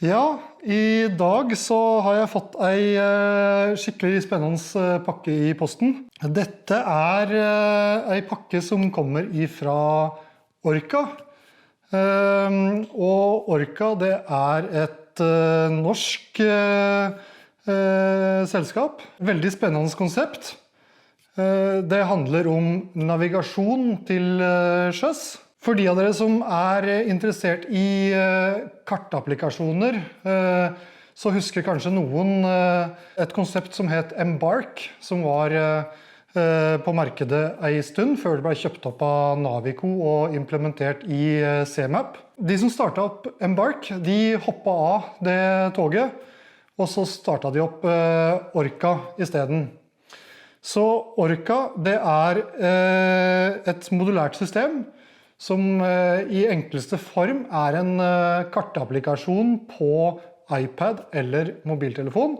Ja, i dag så har jeg fått ei skikkelig spennende pakke i posten. Dette ei pakke som kommer ifra Orca. Og Orca, det et norsk selskap. Veldig spennende konsept. Det handler om navigasjon til sjøs. For de av dere som interessert i kartapplikasjoner, så husker kanskje noen et konsept som het Embark, som var på markedet en stund før det ble kjøpt opp av Navico og implementert i CMAP. De som startet opp Embark, de hoppet av det toget, og så startet de opp Orca i stedet. Så Orca, det et modulært system som i enkleste form en kartapplikasjon på iPad eller mobiltelefon.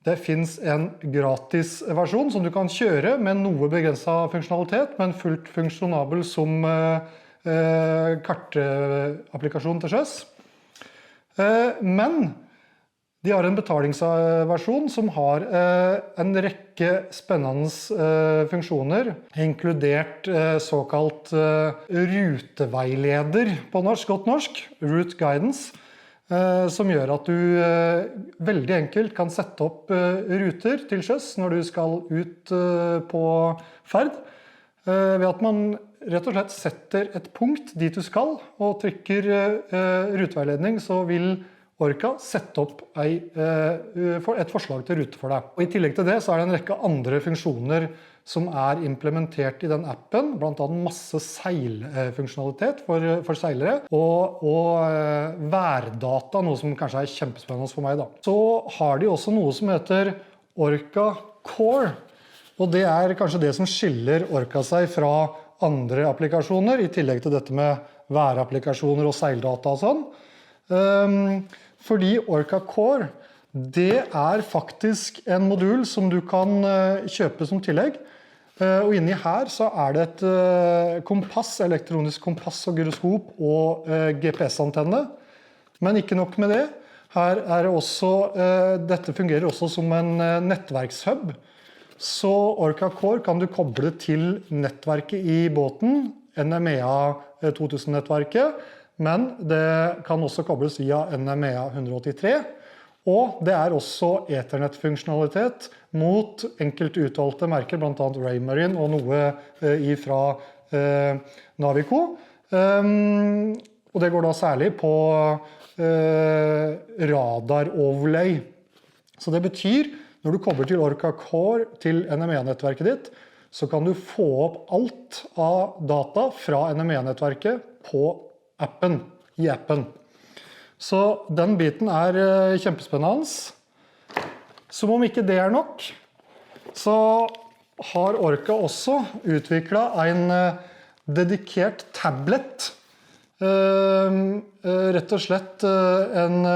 Det finnes en gratis versjon som du kan kjøre med noe begrenset funksjonalitet, men fullt funksjonabel som kartapplikasjon til sjøs. Men de har en betalingsversjon som har en rekke spennende funksjoner, inkludert såkalt ruteveileder på norsk, godt norsk, Route Guidance, som gjør at du veldig enkelt kan sette opp ruter til sjøs når du skal ut på ferd, ved at man rett og slett setter et punkt dit du skal, og trykker ruteveiledning, så vil Orca sette opp et forslag til rute for deg. Og i tillegg til det så det en rekke andre funksjoner som implementert i den appen, blant annet masse seilfunksjonalitet for seilere, og værdata, noe som kanskje kjempespennende for meg da. Så har de også noe som heter Orca Core, og det kanskje det som skiller Orca seg fra andre applikasjoner, i tillegg til dette med værapplikasjoner og seildata og sånn. Fordi Orca Core, det faktisk en modul som du kan kjøpe som tillegg. Og inni her så det et kompass, elektronisk kompass og gyroskop og GPS-antenne. Men ikke nok med det. Her det også, dette fungerer også som en nettverkshub. Så Orca Core kan du koble til nettverket i båten, NMEA 2000-nettverket, men det kan også kobles via NMEA 183, og det også Ethernet-funksjonalitet mot enkelte utvalgte merker, blant annet Raymarine og noe fra Navico. Og det går da særlig på radar-overlay. Så det betyr, når du kobler til Orca Core til NMEA-nettverket ditt, så kan du få opp alt av data fra NMEA-nettverket på i appen. Så den biten kjempespennende. Som om ikke det nok, så har Orca også utviklet en dedikert tablet. Rett og slett en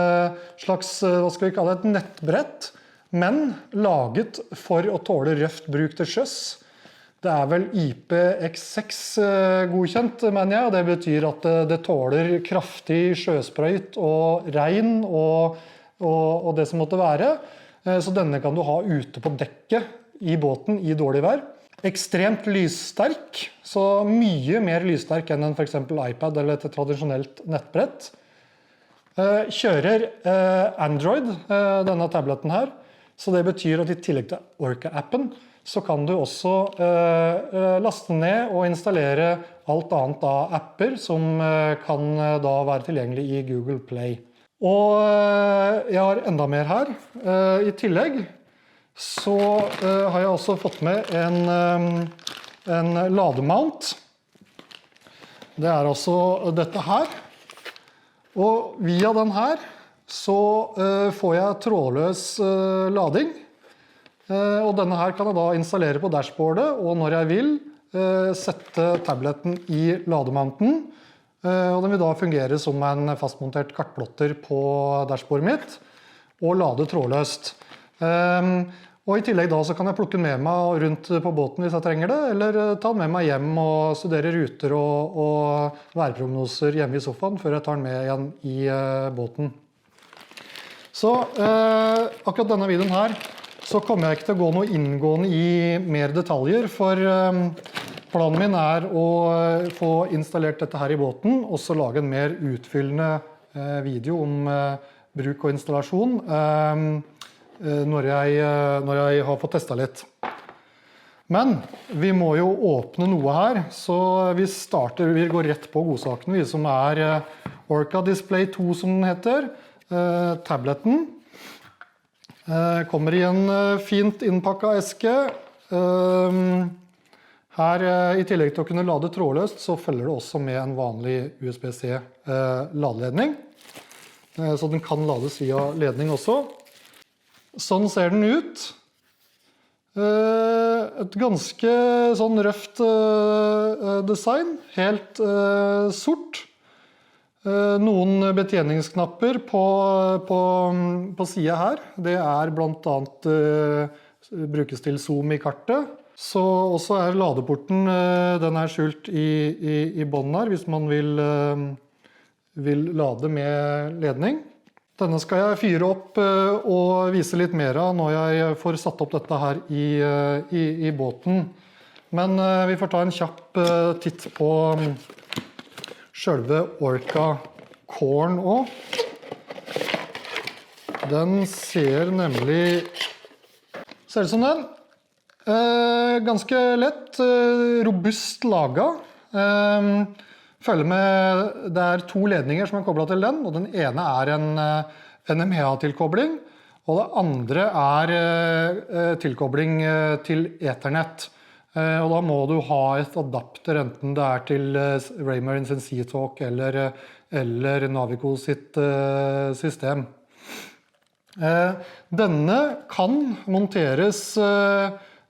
slags, hva skal vi kalle et nettbrett, men laget for å tåle røft bruk til sjøs. Det vel IPX6 godkjent, mener jeg, og det betyr at det tåler kraftig sjøsprøyt og regn og det som måtte være. Så denne kan du ha ute på dekket i båten i dårlig vær. Ekstremt lyssterk, så mye mer lyssterk enn for eksempel iPad eller et tradisjonelt nettbrett. Kjører Android, denne tableten her, så det betyr at i tillegg til Orca-appen, så kan du også laste ned og installere alt annet av apper som kan da være tilgjengelig i Google Play. Og jeg har enda mer her. I tillegg så har jeg også fått med en lademount. Det altså dette her. Og via den her så får jeg trådløs lading. Og denne her kan jeg da installere på dashboardet, og når jeg vil, sette tabletten i lademounten. Og den vil da fungere som en fastmontert kartplotter på dashboardet mitt, og lade trådløst. Og i tillegg da så kan jeg plukke den med meg rundt på båten hvis jeg trenger det, eller ta den med meg hjem og studere ruter og værprognoser hjemme i sofaen før jeg tar den med igjen i båten. Så akkurat denne videoen her, så kommer jeg ikke til å gå noe inngående i mer detaljer, for planen min å få installert dette her i båten, og så lage en mer utfyllende video om bruk og installasjon når jeg har fått testet litt. Men vi må jo åpne noe her, så vi går rett på godsakene, som Orca Display 2 som den heter, tableten. Kommer i en fint innpakket eske. Her, i tillegg til å kunne lade trådløst, så følger det også med en vanlig USB-C ladeledning. Så den kan lades via ledning også. Sånn ser den ut. Et ganske sånn røft design, helt sort. Noen betjeningsknapper på siden her. Det blant annet brukes til zoom i kartet. Så også ladeporten, den skjult i bånden her, hvis man vil lade med ledning. Denne skal jeg fyre opp og vise litt mer av når jeg får satt opp dette her i båten. Men vi får ta en kjapp titt på selve Orca Coren også. Den ser nemlig ut som den. Ganske lett, robust laget. Følger med, det 2 ledninger som koblet til den, og den ene en NMHA-tilkobling, og det andre tilkobling til Ethernet. Og da må du ha et adapter, enten det til Raymarine sin Seatalk eller Navico sitt system. Denne kan monteres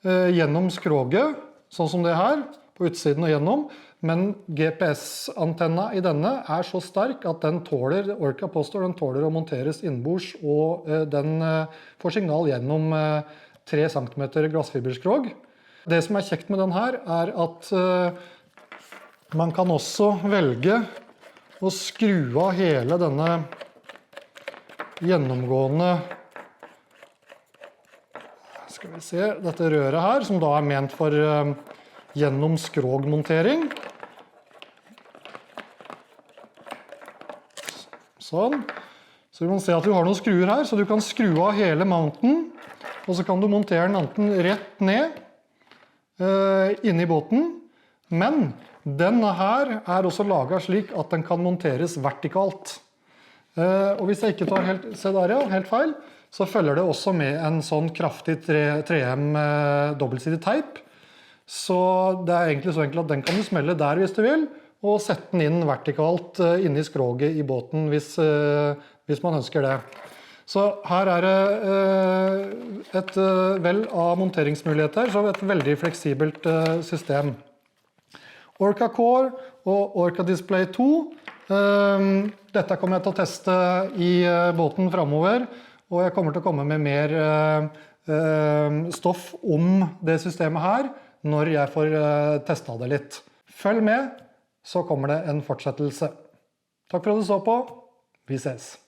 gjennom skroget, sånn som det her, på utsiden og gjennom, men GPS-antenna i denne så sterk at den tåler, Orca påstår, den tåler å monteres innbords, og den får signal gjennom 3 cm glassfiberskrog. Det som kjekt med den her, at man kan også velge å skru av hele denne gjennomgående, skal vi se, dette røret her, som da ment for gjennom skrogmontering. Sånn. Så vi kan se at du har noen skruer her, så du kan skru av hele mounten, og så kan du montere den enten rett ned inne i båten, men denne her også laget slik at den kan monteres vertikalt. Og hvis jeg ikke tar helt feil, så følger det også med en sånn kraftig 3M dobbeltsidig teip. Så det egentlig så enkelt at den kan du smelle der hvis du vil, og sette den inn vertikalt inne i skroget i båten hvis man ønsker det. Så her det et vel av monteringsmuligheter, så et veldig fleksibelt system. Orca Core og Orca Display 2, dette kommer jeg til å teste i båten fremover, og jeg kommer til å komme med mer stoff om det systemet her, når jeg får testet det litt. Følg med, så kommer det en fortsettelse. Takk for at du så på. Vi ses.